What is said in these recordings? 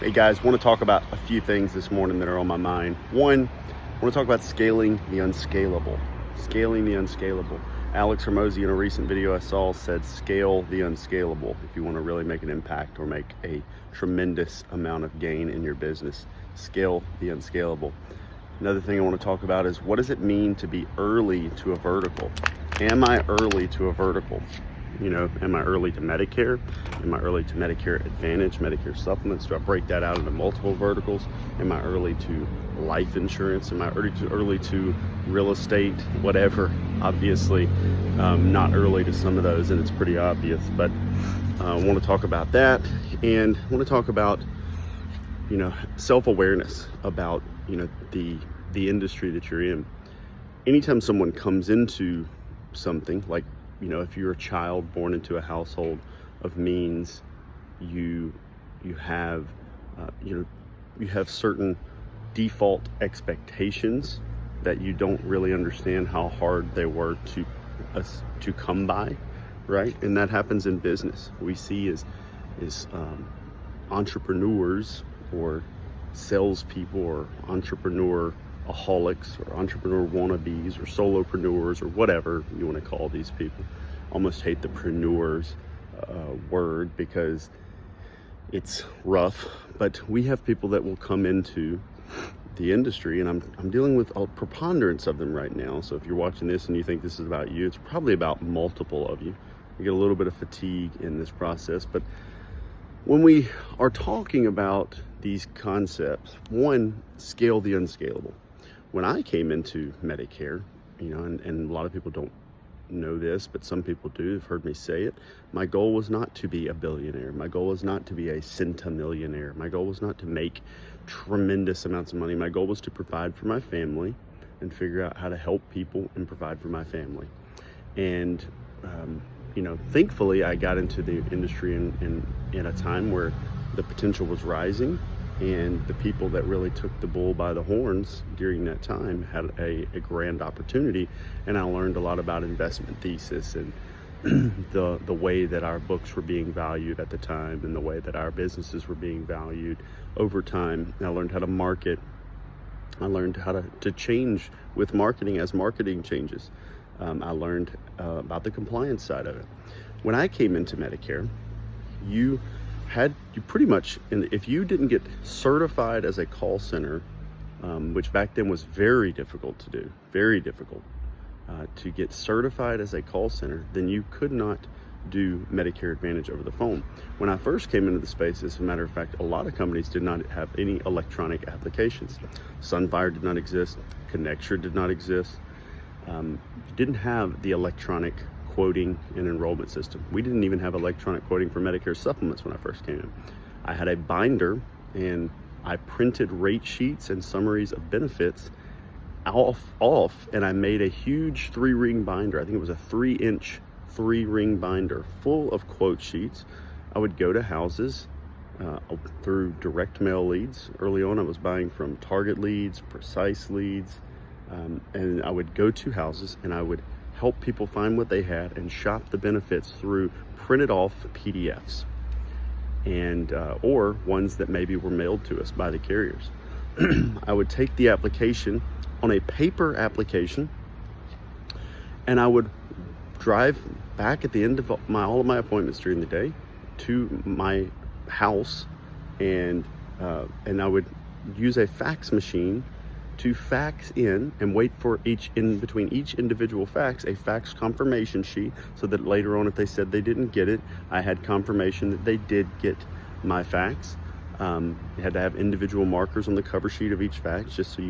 Hey guys, want to talk about a few things this morning that are on my mind. One, I want to talk about scaling the unscalable. Scaling the unscalable. Alex Hormozy, in a recent video I saw, said scale the unscalable if you want to really make an impact or make a tremendous amount of gain in your business. Scale the unscalable. Another thing I want to talk about is, what does it mean to be early to a vertical? Am I early to a vertical? You know, am I early to Medicare? Am I early to Medicare Advantage, Medicare Supplements? Do I break that out into multiple verticals? Am I early to life insurance? Am I early to real estate? Whatever. Obviously, not early to some of those, and it's pretty obvious. But I want to talk about that, and I want to talk about, you know, self-awareness about, you know, the industry that you're in. Anytime someone comes into something like, you know, if you're a child born into a household of means, you have certain default expectations that you don't really understand how hard they were to come by, right? And that happens in business. We see is entrepreneurs or salespeople or entrepreneur-aholics or entrepreneur wannabes or solopreneurs or whatever you want to call these people. Almost hate the preneurs word because it's rough, but we have people that will come into the industry, and I'm dealing with a preponderance of them right now. So if you're watching this and you think this is about you, it's probably about multiple of you. You get a little bit of fatigue in this process, but when we are talking about these concepts, one, scale the unscalable. When I came into Medicare, you know, and a lot of people don't know this, but some people do, have heard me say it. My goal was not to be a billionaire. My goal was not to be a centimillionaire. My goal was not to make tremendous amounts of money. My goal was to provide for my family and figure out how to help people and provide for my family. And, you know, thankfully I got into the industry in a time where the potential was rising, and the people that really took the bull by the horns during that time had a grand opportunity. And I learned a lot about investment thesis and the way that our books were being valued at the time and the way that our businesses were being valued over time. And I learned how to market. I learned how to change with marketing as marketing changes. I learned about the compliance side of it. When I came into Medicare, you pretty much, if you didn't get certified as a call center, which back then was very difficult to do, very difficult to get certified as a call center, then you could not do Medicare Advantage over the phone. When I first came into the space, as a matter of fact, a lot of companies did not have any electronic applications. Sunfire did not exist. Connecture did not exist. Didn't have the electronic quoting and enrollment system. We didn't even have electronic quoting for Medicare supplements when I first came in. I had a binder and I printed rate sheets and summaries of benefits off, and I made a huge 3-ring binder. I think it was a 3-inch 3-ring binder full of quote sheets. I would go to houses through direct mail leads. Early on I was buying from Target leads, Precise leads, and I would go to houses and I would help people find what they had and shop the benefits through printed off PDFs and or ones that maybe were mailed to us by the carriers. I would take the application on a paper application, and I would drive back at the end of all of my appointments during the day to my house, and I would use a fax machine to fax in and wait for between each individual fax, a fax confirmation sheet, so that later on, if they said they didn't get it, I had confirmation that they did get my fax. You had to have individual markers on the cover sheet of each fax, just so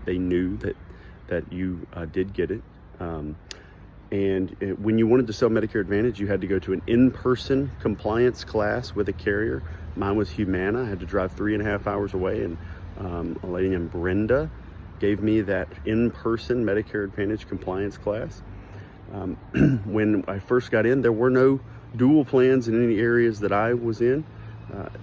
they knew that you did get it. When you wanted to sell Medicare Advantage, you had to go to an in-person compliance class with a carrier. Mine was Humana. I had to drive 3.5 hours away, and a lady named Brenda gave me that in-person Medicare Advantage compliance class. When I first got in, there were no dual plans in any areas that I was in.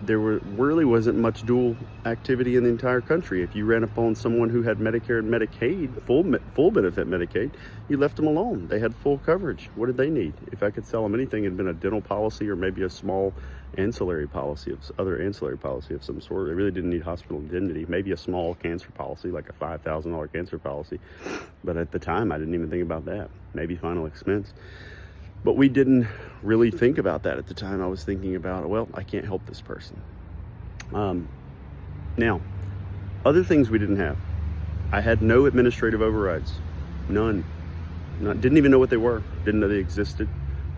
really wasn't much dual activity in the entire country. If you ran upon someone who had Medicare and Medicaid, full benefit Medicaid, you left them alone. They had full coverage. What did they need? If I could sell them anything, it'd been a dental policy or maybe a small ancillary policy of some sort. They really didn't need hospital indemnity. Maybe a small cancer policy, like a $5,000 cancer policy. But at the time, I didn't even think about that. Maybe final expense. But we didn't really think about that at the time. I was thinking about, well, I can't help this person. Now, other things we didn't have. I had no administrative overrides. None. Didn't even know what they were. Didn't know they existed.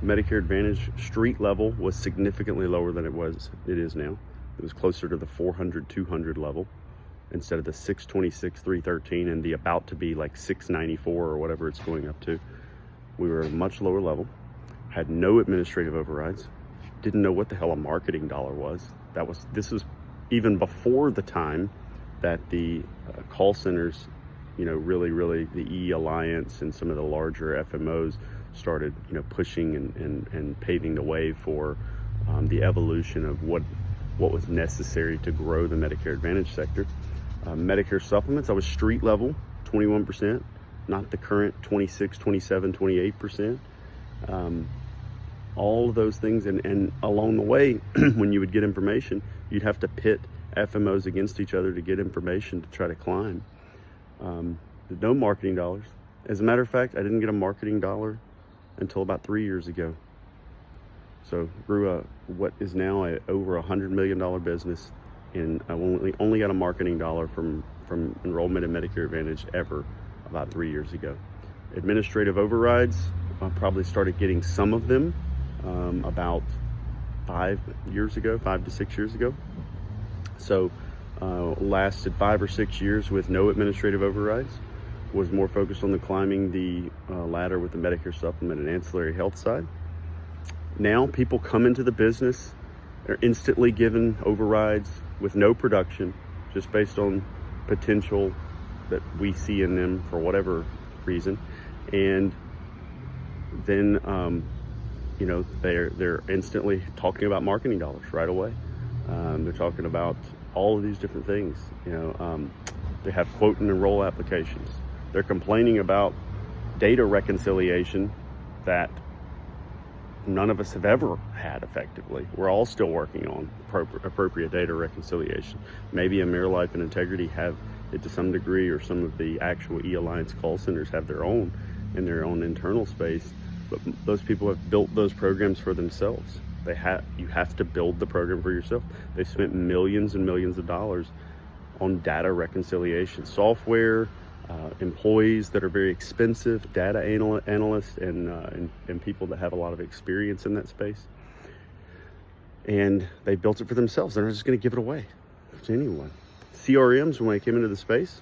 Medicare Advantage street level was significantly lower than it is now. It was closer to the 400, 200 level instead of the 626, 313 and the about to be like 694 or whatever it's going up to. We were at a much lower level. Had no administrative overrides. Didn't know what the hell a marketing dollar was. This was even before the time that the call centers, really the E Alliance and some of the larger FMOs started, pushing and paving the way for the evolution of what was necessary to grow the Medicare Advantage sector. Medicare supplements, I was street level, 21%, not the current 26, 27, 28%. All of those things, and along the way, when you would get information, you'd have to pit FMOs against each other to get information to try to climb. No marketing dollars. As a matter of fact, I didn't get a marketing dollar until about 3 years ago. So grew what is now over $100 million business, and I only got a marketing dollar from enrollment in Medicare Advantage ever about 3 years ago. Administrative overrides, I probably started getting some of them about 5 to 6 years ago. So lasted 5 or 6 years with no administrative overrides. Was more focused on climbing the ladder with the Medicare supplement and ancillary health side. Now people come into the business, they're instantly given overrides with no production, just based on potential that we see in them for whatever reason. And then they're instantly talking about marketing dollars right away. They're talking about all of these different things. They have quote and enroll applications. They're complaining about data reconciliation that none of us have ever had effectively. We're all still working on appropriate data reconciliation. Maybe AmeriLife and Integrity have it to some degree, or some of the actual E-Alliance call centers have their own in their own internal space. But those people have built those programs for themselves. You have to build the program for yourself. They spent millions and millions of dollars on data reconciliation software, employees that are very expensive, data analysts, and people that have a lot of experience in that space. And they built it for themselves. They're not just going to give it away to anyone. CRMs, when I came into the space,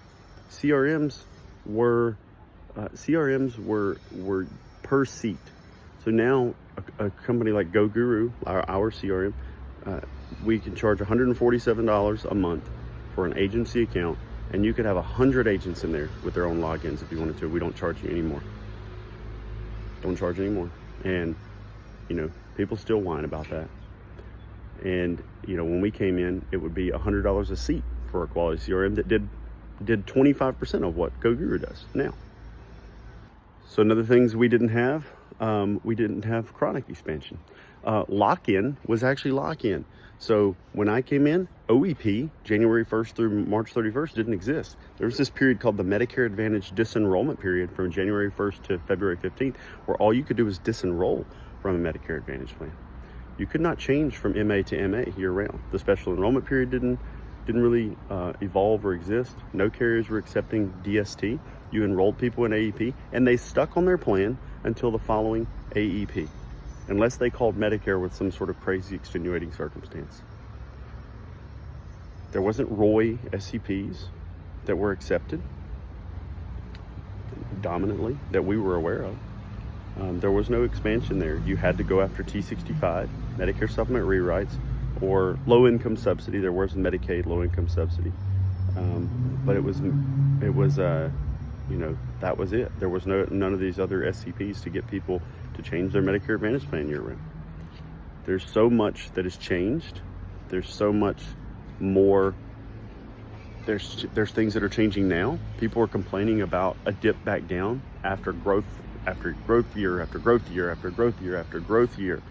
CRMs were per seat. So now a company like GoGuru, our CRM, we can charge $147 a month for an agency account, and you could have 100 agents in there with their own logins if you wanted to. We don't charge you anymore. Don't charge anymore. And, people still whine about that. And, when we came in, it would be $100 a seat for a quality CRM that did 25% of what GoGuru does now. So another things we didn't have chronic expansion. Lock-in was actually lock-in. So when I came in, OEP, January 1st through March 31st, didn't exist. There was this period called the Medicare Advantage disenrollment period from January 1st to February 15th, where all you could do was disenroll from a Medicare Advantage plan. You could not change from MA to MA year-round. The special enrollment period didn't really evolve or exist. No carriers were accepting DST. You enrolled people in AEP, and they stuck on their plan until the following AEP, unless they called Medicare with some sort of crazy extenuating circumstance. There wasn't ROI SCPs that were accepted dominantly that we were aware of. There was no expansion there. You had to go after T65, Medicare supplement rewrites, or low-income subsidy. There was Medicaid low-income subsidy, but it was that was it. There was none of these other SCPs to get people to change their Medicare Advantage plan year-round. There's so much that has changed There's so much more. There's things that are changing now. People are complaining about a dip back down after growth year after growth year after growth year after growth year.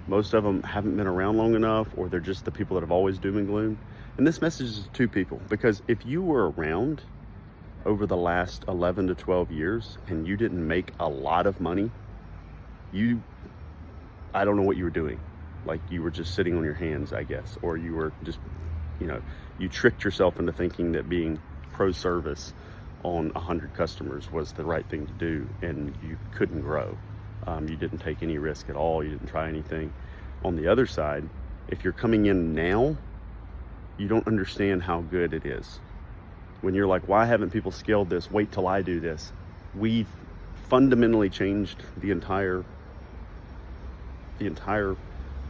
Most of them haven't been around long enough, or they're just the people that have always doom and gloom. And this message is to people, because if you were around over the last 11 to 12 years and you didn't make a lot of money, I don't know what you were doing. Like, you were just sitting on your hands, I guess, or you were just, you tricked yourself into thinking that being pro service on 100 customers was the right thing to do, and you couldn't grow. You didn't take any risk at all. You didn't try anything. On the other side, if you're coming in now, you don't understand how good it is. When you're like, why haven't people scaled this? Wait till I do this. We've fundamentally changed the entire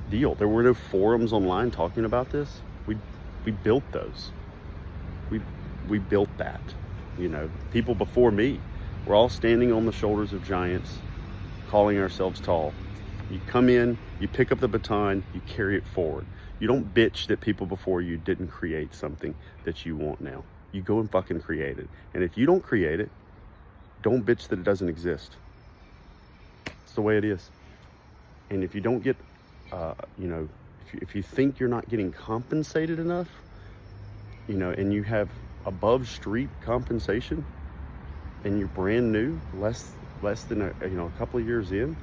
deal. There were no forums online talking about this. We built those. We built that. People before me were all standing on the shoulders of giants, calling ourselves tall. You come in, you pick up the baton, you carry it forward. You don't bitch that people before you didn't create something that you want now. You go and fucking create it. And if you don't create it, don't bitch that it doesn't exist. It's the way it is. And if you don't get, if you think you're not getting compensated enough, and you have above street compensation, and you're brand new, less than a couple of years in,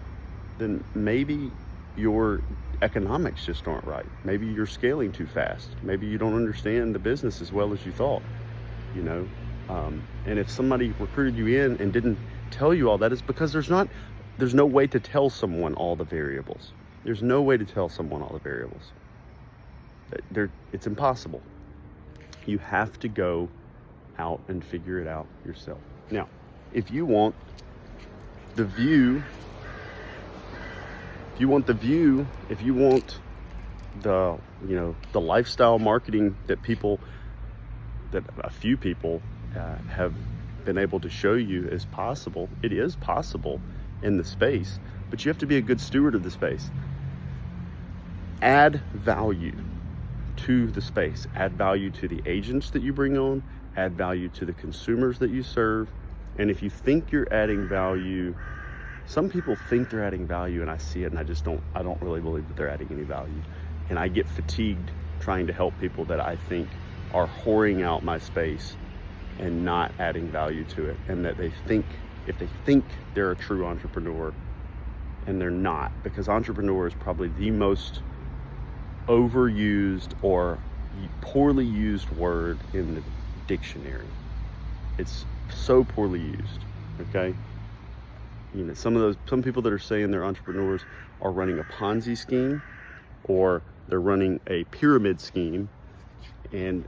then maybe your economics just aren't right. Maybe you're scaling too fast. Maybe you don't understand the business as well as you thought. And if somebody recruited you in and didn't tell you all that, it's because there's no way to tell someone all the variables. There's no way to tell someone all the variables. It's impossible. You have to go out and figure it out yourself. Now, if you want the view, if you want the lifestyle marketing that a few people have been able to show you is possible, it is possible in the space, but you have to be a good steward of the space. Add value to the space, add value to the agents that you bring on, add value to the consumers that you serve. And if you think you're adding value, some people think they're adding value, and I see it, and I don't really believe that they're adding any value. And I get fatigued trying to help people that I think are whoring out my space and not adding value to it, and that if they think they're a true entrepreneur, and they're not, because entrepreneur is probably the most overused or poorly used word in the dictionary. It's so poorly used. Okay, some people that are saying they're entrepreneurs are running a Ponzi scheme, or they're running a pyramid scheme. And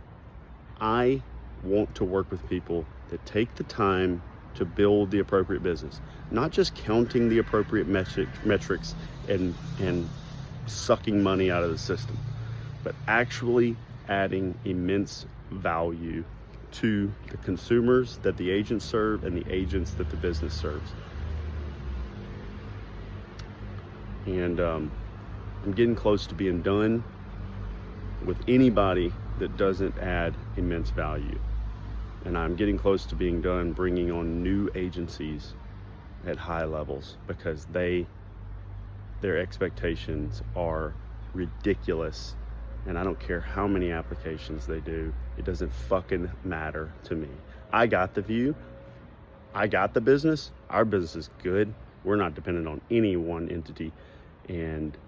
I want to work with people that take the time to build the appropriate business, not just counting the appropriate metrics and sucking money out of the system, but actually adding immense value to the consumers that the agents serve and the agents that the business serves. And I'm getting close to being done with anybody that doesn't add immense value. And I'm getting close to being done bringing on new agencies at high levels, because their expectations are ridiculous. And I don't care how many applications they do. It doesn't fucking matter to me. I got the view. I got the business. Our business is good. We're not dependent on any one entity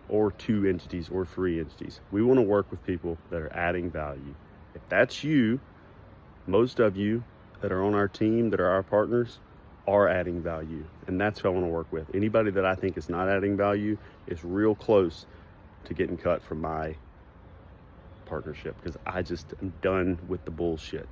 or two entities or three entities. We want to work with people that are adding value. If that's you, most of you that are on our team, that are our partners, are adding value. And that's who I want to work with. Anybody that I think is not adding value is real close to getting cut from my partnership, because I just am done with the bullshit.